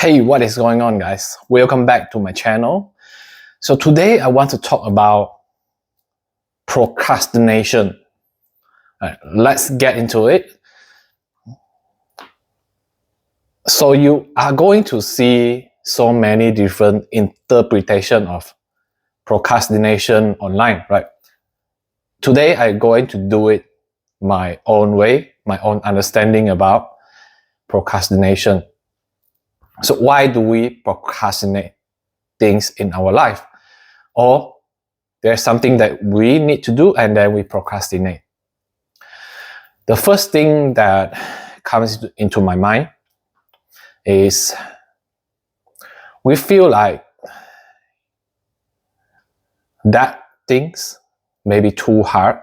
Hey, what is going on, guys? Welcome back to my channel. So today I want to talk about procrastination. Let's get into it. So you are going to see so many different interpretations of procrastination online, right? Today I'm going to do it my own way, my own understanding about procrastination. So why do we procrastinate things in our life? Or there's something that we need to do and then we procrastinate. The first thing that comes into my mind is we feel like that things may be too hard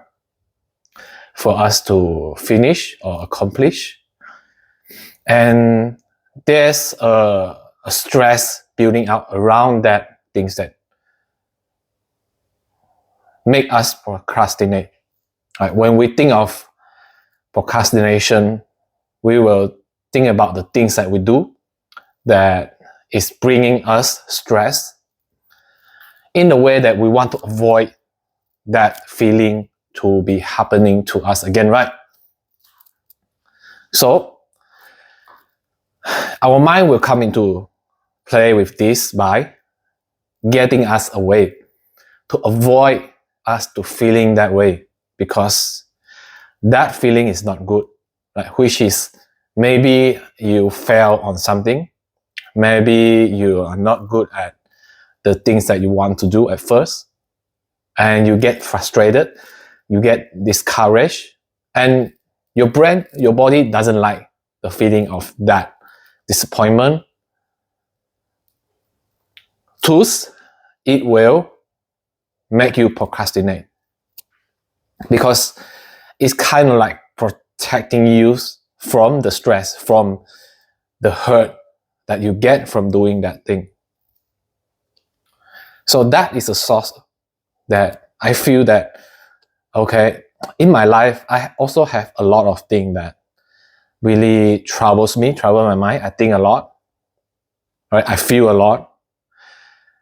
for us to finish or accomplish. And there's a stress building up around that things that make us procrastinate. Right? When we think of procrastination, we will think about the things that we do that is bringing us stress in a way that we want to avoid that feeling to be happening to us again, right? So our mind will come into play with this by getting us away to avoid us to feeling that way, because that feeling is not good, right? Which is maybe you fail on something, maybe you are not good at the things that you want to do at first, and you get frustrated, you get discouraged, and your brain, your body doesn't like the feeling of that disappointment. Thus, it will make you procrastinate, because it's kind of like protecting you from the stress, from the hurt that you get from doing that thing. So that is a source that I feel that, okay, in my life, I also have a lot of things that really trouble my mind. I think a lot, right? I feel a lot.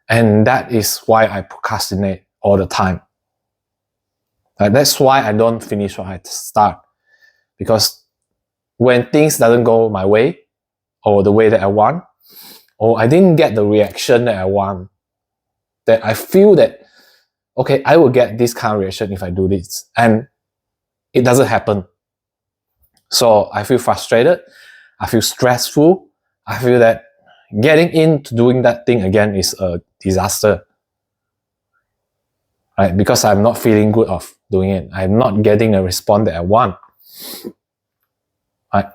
And that is why I procrastinate all the time. Right? That's why I don't finish what I start. Because when things doesn't go my way, or the way that I want, or I didn't get the reaction that I want, that I feel that, okay, I will get this kind of reaction if I do this, and it doesn't happen. So I feel frustrated, I feel stressful, I feel that getting into doing that thing again is a disaster. Right? Because I'm not feeling good of doing it. I'm not getting the response that I want. Right?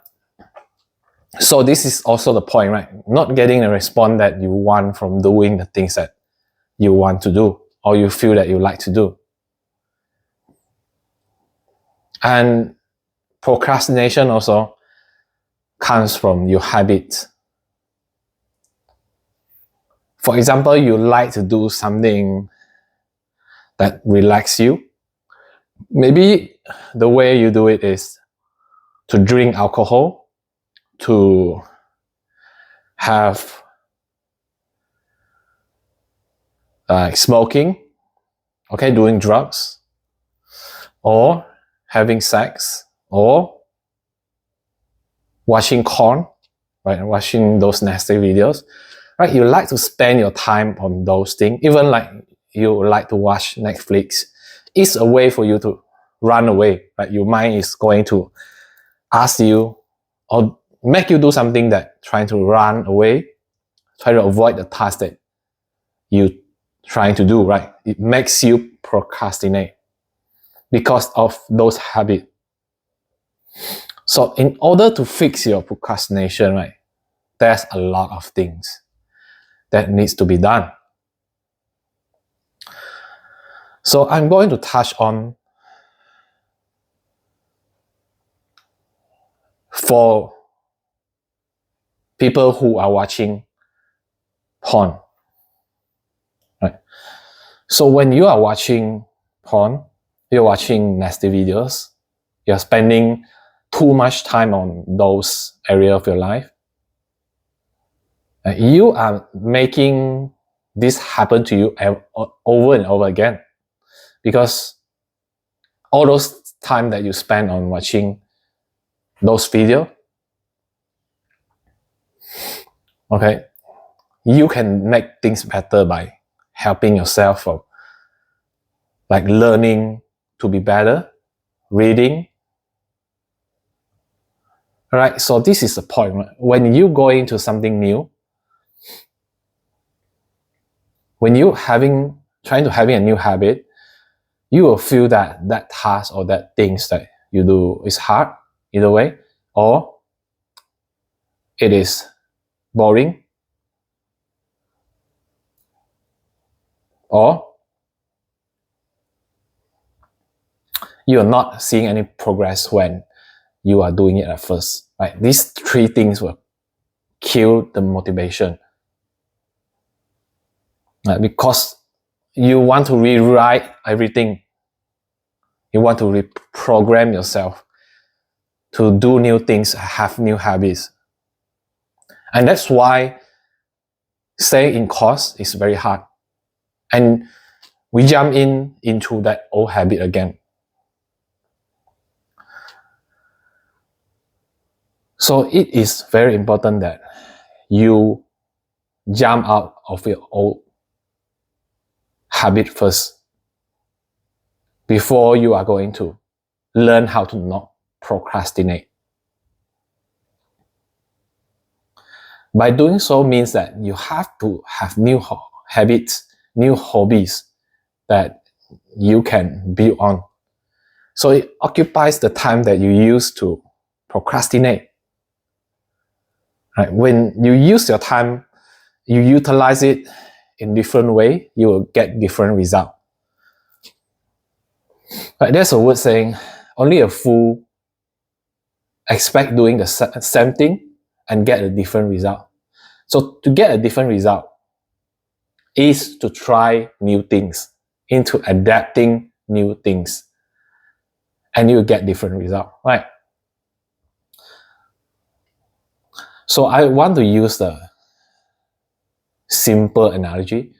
So this is also the point, right? Not getting the response that you want from doing the things that you want to do, or you feel that you like to do. And procrastination also comes from your habits. For example, you like to do something that relaxes you. Maybe the way you do it is to drink alcohol, to have smoking, okay, doing drugs, or having sex, or watching porn, right? Watching those nasty videos, right? You like to spend your time on those things, even like you like to watch Netflix. It's a way for you to run away, right? Your mind is going to ask you or make you do something that trying to run away, try to avoid the task that you trying to do, right? It makes you procrastinate because of those habits. So in order to fix your procrastination, right, there's a lot of things that needs to be done. So I'm going to touch on 4 people who are watching porn. Right? So when you are watching porn, you're watching nasty videos, you're spending too much time on those areas of your life, You are making this happen to you over and over again, because all those time that you spend on watching those videos, okay, you can make things better by helping yourself, or like learning to be better, reading. Right, so this is the point. Right? When you go into something new, when you trying to having a new habit, you will feel that that task or that things that you do is hard either way, or it is boring, or you are not seeing any progress when you are doing it at first. Right? These three things will kill the motivation. Right? Because you want to rewrite everything. You want to reprogram yourself to do new things, have new habits. And that's why staying in course is very hard. And we jump into that old habit again. So it is very important that you jump out of your old habit first before you are going to learn how to not procrastinate. By doing so means that you have to have new habits, new hobbies that you can build on. So it occupies the time that you use to procrastinate. Right? When you use your time, you utilize it in different way, you will get different result. Right? There's a word saying, only a fool expect doing the same thing and get a different result. So to get a different result is to try new things, into adapting new things, and you get different result, right? So I want to use the simple analogy.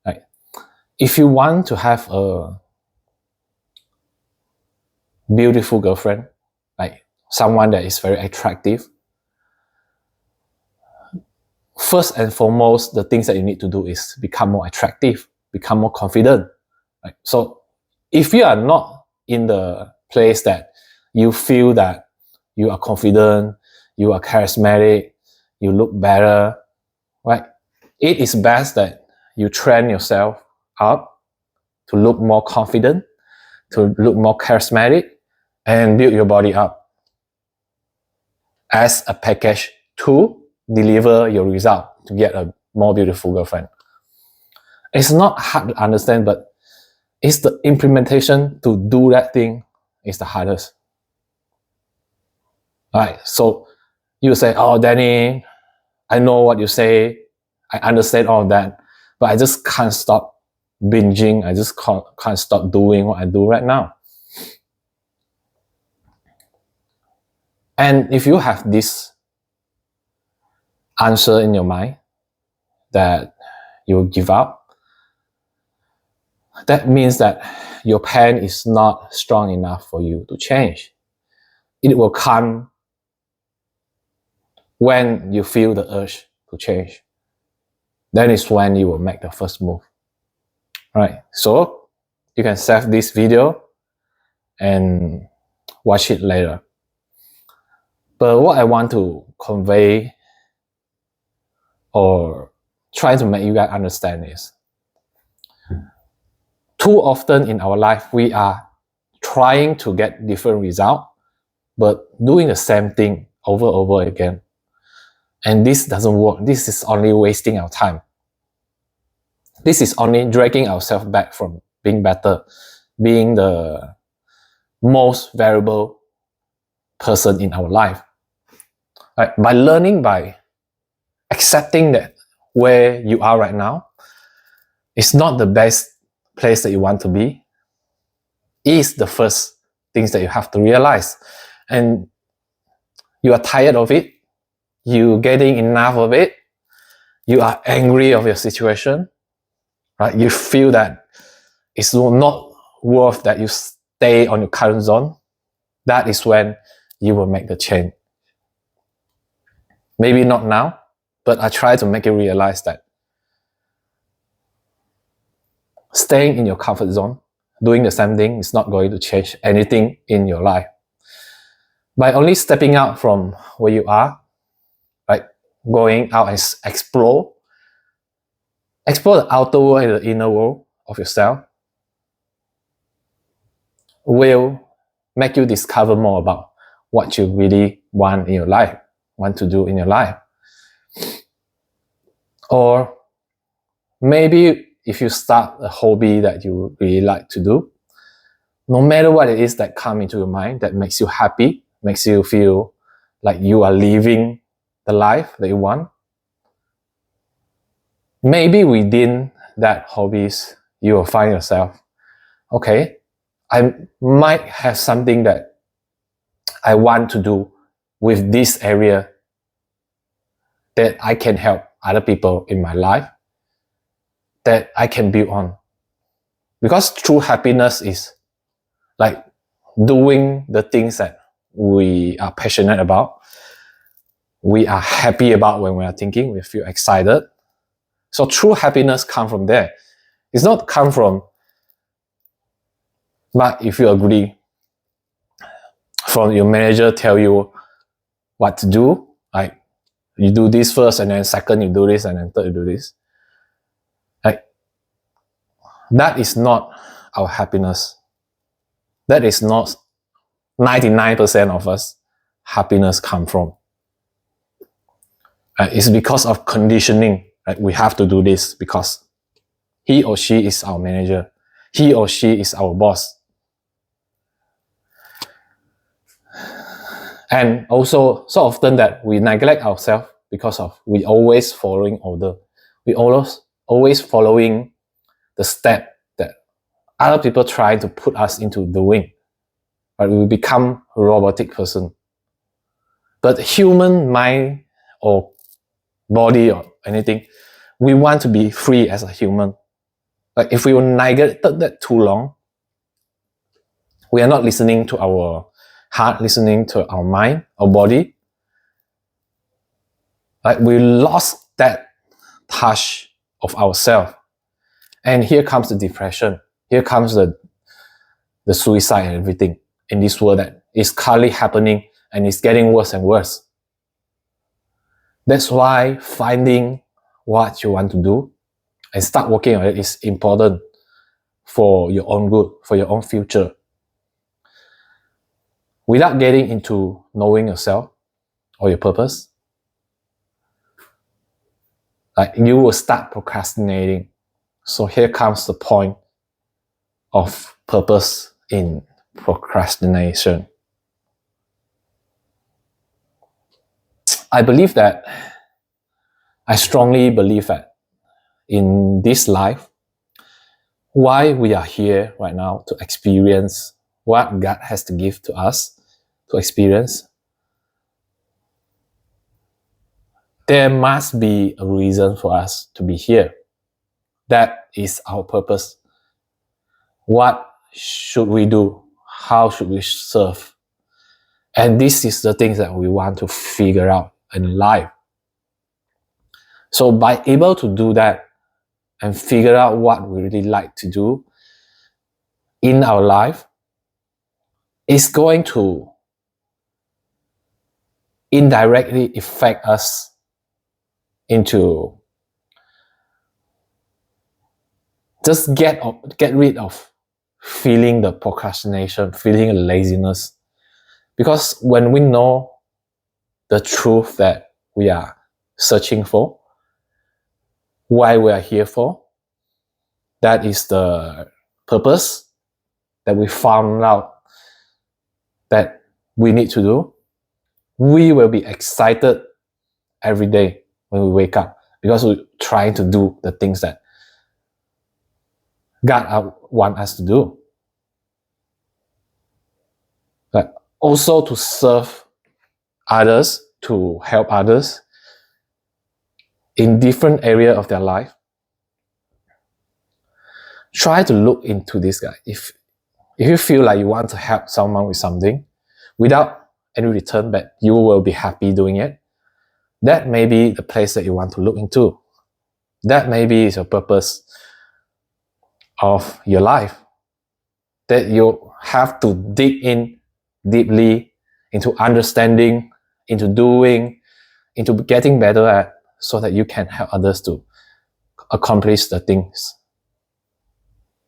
Right? If you want to have a beautiful girlfriend, like someone that is very attractive, first and foremost, the things that you need to do is become more attractive, become more confident. Right? So if you are not in the place that you feel that you are confident, you are charismatic, you look better, right? It is best that you train yourself up to look more confident, to look more charismatic, and build your body up as a package to deliver your result to get a more beautiful girlfriend. It's not hard to understand, but it's the implementation to do that thing is the hardest. Right? So you say, oh, Danny, I know what you say, I understand all of that, but I just can't stop binging, I just can't stop doing what I do right now. And if you have this answer in your mind that you will give up, that means that your plan is not strong enough for you to change. It will come when you feel the urge to change. Then is when you will make the first move. Right? So you can save this video and watch it later. But what I want to convey or try to make you guys understand is, too often in our life, we are trying to get different results, but doing the same thing over and over again. And this doesn't work. This is only wasting our time. This is only dragging ourselves back from being better, being the most valuable person in our life. Right? By learning, by accepting that where you are right now is not the best place that you want to be, is the first things that you have to realize. And you are tired of it, you getting enough of it, you are angry of your situation, right? You feel that it's not worth that you stay on your current zone. That is when you will make the change. Maybe not now, but I try to make you realize that staying in your comfort zone, doing the same thing is not going to change anything in your life. By only stepping out from where you are, like going out and explore the outer world and the inner world of yourself, will make you discover more about what you really want in your life, want to do in your life. Or maybe if you start a hobby that you really like to do, no matter what it is that comes into your mind that makes you happy, makes you feel like you are living the life that you want, maybe within that hobbies, you will find yourself, okay, I might have something that I want to do with this area that I can help other people in my life, that I can build on. Because true happiness is like doing the things that we are passionate about, we are happy about when we are thinking, we feel excited. So true happiness comes from there. It's not come from, but if you agree, from your manager tell you what to do, like you do this first, and then second you do this, and then third you do this. Like that is not our happiness. That is not 99% of us happiness come from. It's because of conditioning. We have to do this because he or she is our manager. He or she is our boss. And also, so often that we neglect ourselves because of we always following order. We always following the step that other people try to put us into doing. But we become a robotic person. But human mind or body or anything, we want to be free as a human. Like if we neglect that too long, we are not listening to our heart, listening to our mind, our body. Like we lost that touch of ourselves. And here comes the depression. Here comes the suicide and everything in this world that is currently happening and is getting worse and worse. That's why finding what you want to do and start working on it is important for your own good, for your own future. Without getting into knowing yourself or your purpose, like you will start procrastinating. So here comes the point of purpose in procrastination. I strongly believe that in this life, why we are here right now to experience what God has to give to us to experience, there must be a reason for us to be here. That is our purpose. What should we do? How should we serve? And this is the things that we want to figure out in life. So by able to do that and figure out what we really like to do in our life, it's going to indirectly affect us into just get rid of feeling the procrastination, feeling the laziness. Because when we know the truth that we are searching for, why we are here for, that is the purpose that we found out that we need to do, we will be excited every day when we wake up because we're trying to do the things that God wants us to do. But also to serve others, to help others, in different area of their life, try to look into this guy. If you feel like you want to help someone with something without any return, but you will be happy doing it, that may be the place that you want to look into. That may be your purpose of your life, that you have to dig in deeply into understanding, into doing, into getting better at, so that you can help others to accomplish the things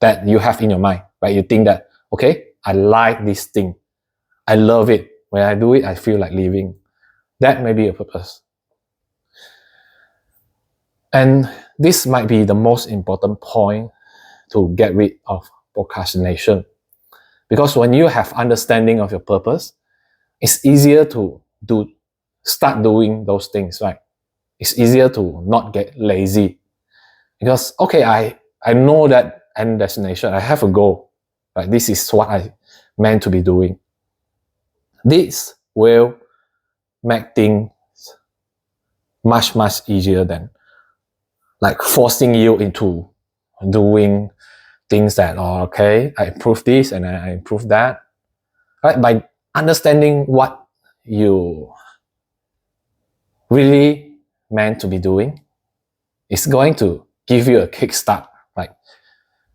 that you have in your mind, right? You think that, okay, I like this thing, I love it, when I do it, I feel like living. That may be your purpose. And this might be the most important point to get rid of procrastination. Because when you have understanding of your purpose, it's easier to start doing those things, right? It's easier to not get lazy. Because, okay, I know that end destination, I have a goal, right? This is what I meant to be doing. This will make things much, much easier than like forcing you into doing things that, oh, okay, I improve this and I improve that. Right? By understanding what you really meant to be doing, it's going to give you a kickstart. Like,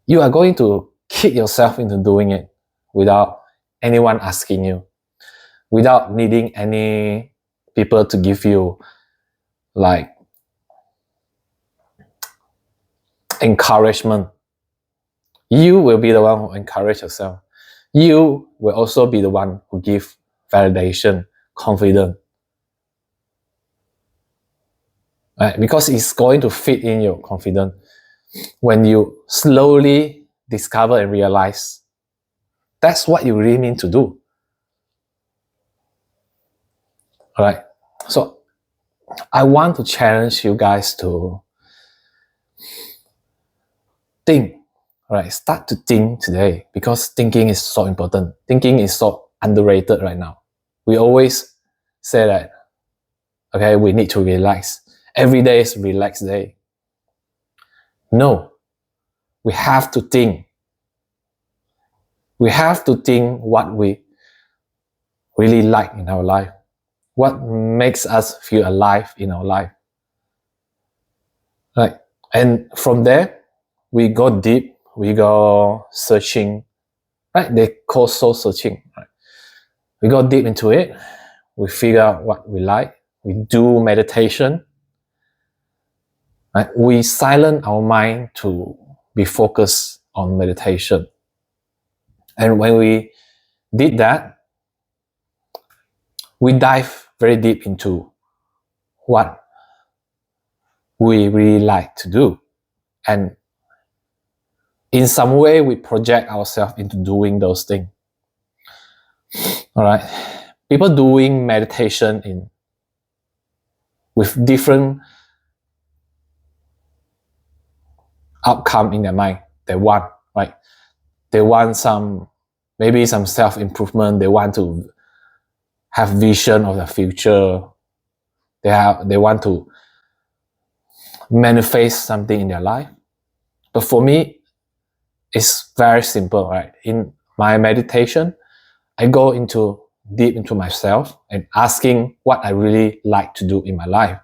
you are going to kick yourself into doing it without anyone asking you, without needing any people to give you like encouragement. You will be the one who encourage yourself. You will also be the one who give validation, confidence. Right? Because it's going to fit in your confidence when you slowly discover and realize that's what you really mean to do. Alright, so I want to challenge you guys to think. Alright, start to think today, because thinking is so important. Thinking is so underrated right now. We always say that, okay, we need to relax. Every day is a relaxed day. No, we have to think. We have to think what we really like in our life. What makes us feel alive in our life. Right? And from there, we go deep, we go searching. Right? They call soul searching. Right? We go deep into it, we figure out what we like, we do meditation. Right? We silence our mind to be focused on meditation. And when we did that, we dive very deep into what we really like to do. And in some way, we project ourselves into doing those things. All right. People doing meditation with different outcome in their mind. They want, right? They want maybe some self-improvement. They want to have vision of the future. They want to manifest something in their life. But for me, it's very simple, right? In my meditation, I go deep into myself and asking what I really like to do in my life.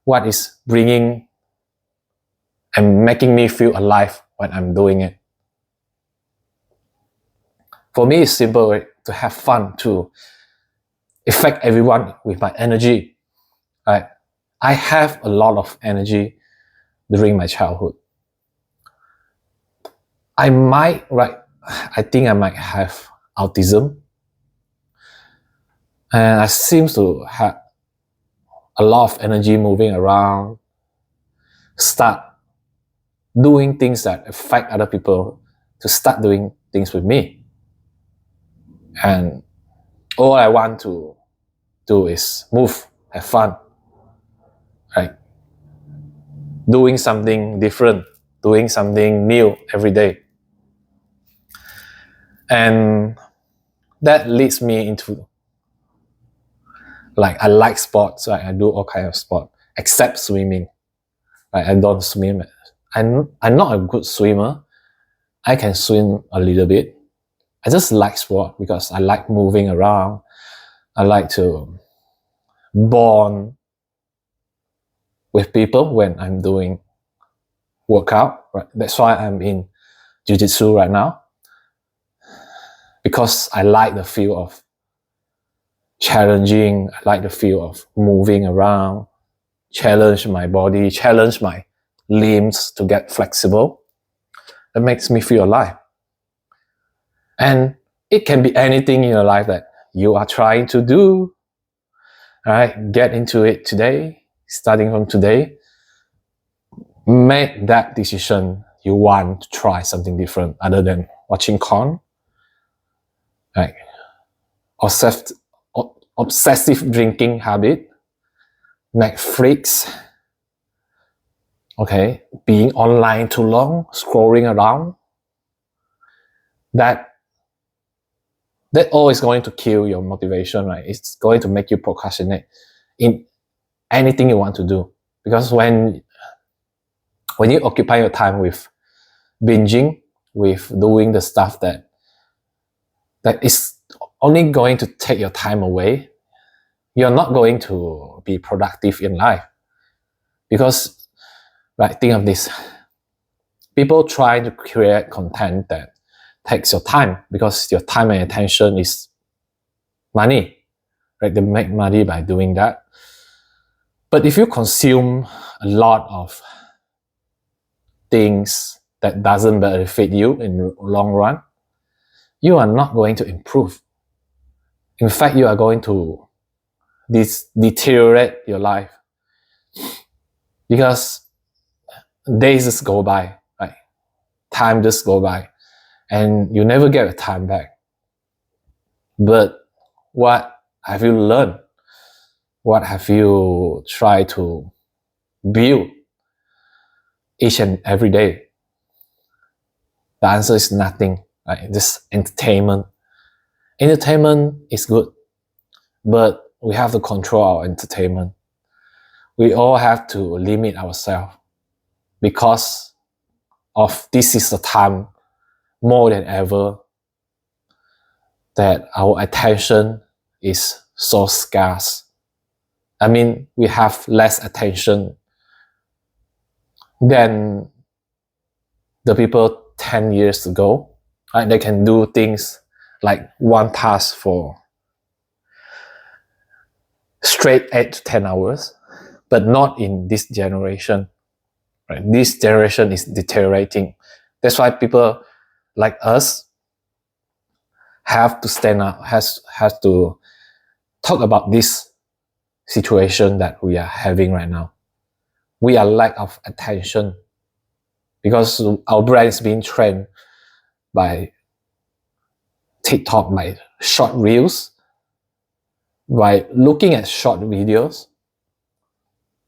What is bringing and making me feel alive when I'm doing it. For me, it's simple, right? To have fun, to affect everyone with my energy. Right? I have a lot of energy during my childhood. I think I might have autism. And I seem to have a lot of energy moving around, start doing things that affect other people, to start doing things with me. And all I want to do is move, have fun, right? Doing something different, doing something new every day. And that leads me into, like, I like sports, right? I do all kinds of sport, except swimming. I don't swim. I'm not a good swimmer. I can swim a little bit. I just like sport because I like moving around. I like to bond with people when I'm doing workout. Right? That's why I'm in jiu-jitsu right now. Because I like the feel of challenging. I like the feel of moving around, challenge my body, challenge my limbs to get flexible. It makes me feel alive. And it can be anything in your life that you are trying to do. All right, get into it today, starting from today. Make that decision you want to try something different other than watching corn. Right. Obsessive drinking habit, Netflix, okay, being online too long, scrolling around, that all is going to kill your motivation, right? It's going to make you procrastinate in anything you want to do. Because when you occupy your time with binging, with doing the stuff that is only going to take your time away, you're not going to be productive in life. Because, right, think of this. People try to create content that takes your time because your time and attention is money, right? They make money by doing that. But if you consume a lot of things that doesn't benefit you in the long run, you are not going to improve. In fact, you are going to deteriorate your life because days just go by, right? Time just go by and you never get the time back. But what have you learned? What have you tried to build each and every day? The answer is nothing, right? Just entertainment. Entertainment is good, but we have to control our entertainment. We all have to limit ourselves because of this is the time more than ever that our attention is so scarce. I mean, we have less attention than the people 10 years ago. Right? They can do things like one task for straight 8 to 10 hours, but not in this generation. Right? This generation is deteriorating. That's why people like us have to stand up, has to talk about this situation that we are having right now. We are lack of attention because our brain is being trained by TikTok, by short reels, by looking at short videos.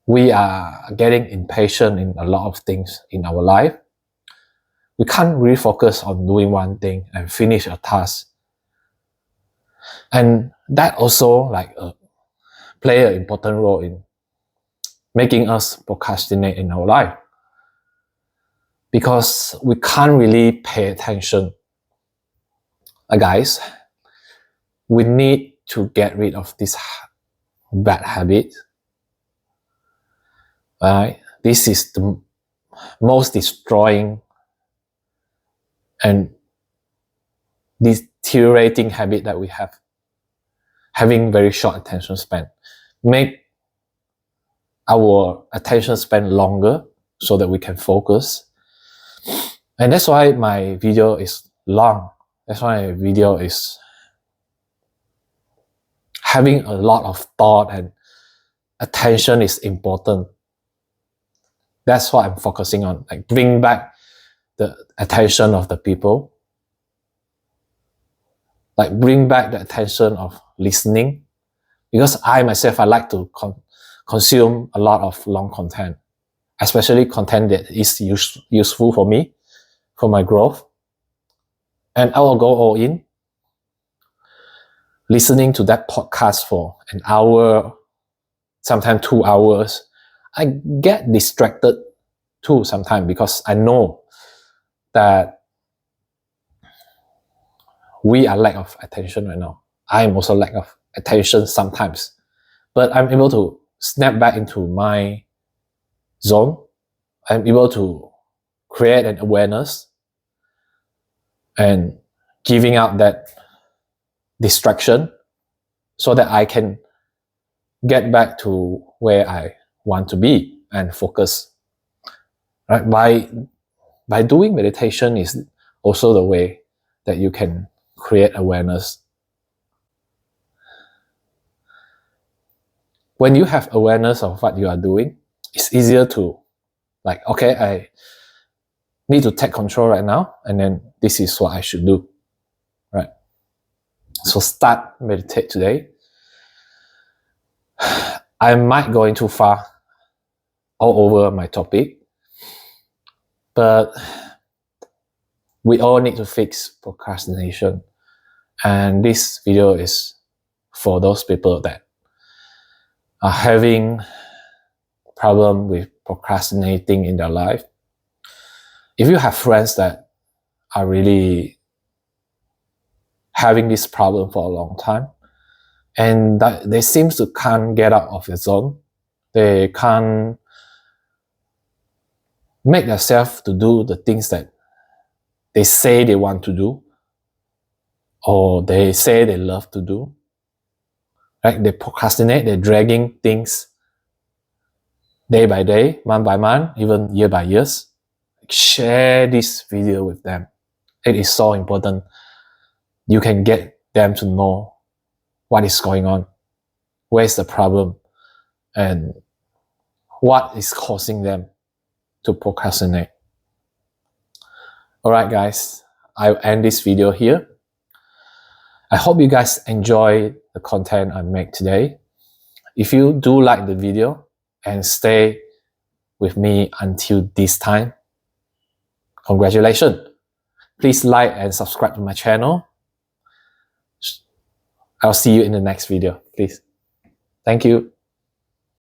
We are getting impatient in a lot of things in our life. We can't really focus on doing one thing and finish a task. And that also play an important role in making us procrastinate in our life. Because we can't really pay attention. Guys, we need to get rid of this bad habit. Right? This is the most destroying and deteriorating habit that we have. Having very short attention span. Make our attention span longer so that we can focus. And that's why my video is long. That's why my video is having a lot of thought and attention is important. That's what I'm focusing on, like bring back the attention of the people, like bring back the attention of listening, because I myself, I like to consume a lot of long content, especially content that is useful for me, for my growth, and I will go all in, listening to that podcast for an hour, sometimes 2 hours. I get distracted too sometimes, because I know that we are lack of attention right now. I am also lack of attention sometimes, but I'm able to snap back into my zone. I'm able to create an awareness and giving out that distraction so that I can get back to where I want to be and focus. Right? By doing meditation is also the way that you can create awareness. When you have awareness of what you are doing, it's easier to, like, okay, I need to take control right now, and then this is what I should do, right? So start meditate today. I might go too far all over my topic, but we all need to fix procrastination. And this video is for those people that are having problem with procrastinating in their life. If you have friends that are really having this problem for a long time, and that they seem to can't get out of the zone, they can't make themselves to do the things that they say they want to do, or they say they love to do, right? They procrastinate, they're dragging things day by day, month by month, even year by years. Share this video with them. It is so important. You can get them to know what is going on, where is the problem, and what is causing them to procrastinate. Alright guys, I'll end this video here. I hope you guys enjoy the content I make today. If you do like the video and stay with me until this time, congratulations. Please like and subscribe to my channel. I'll see you in the next video, please. Thank you.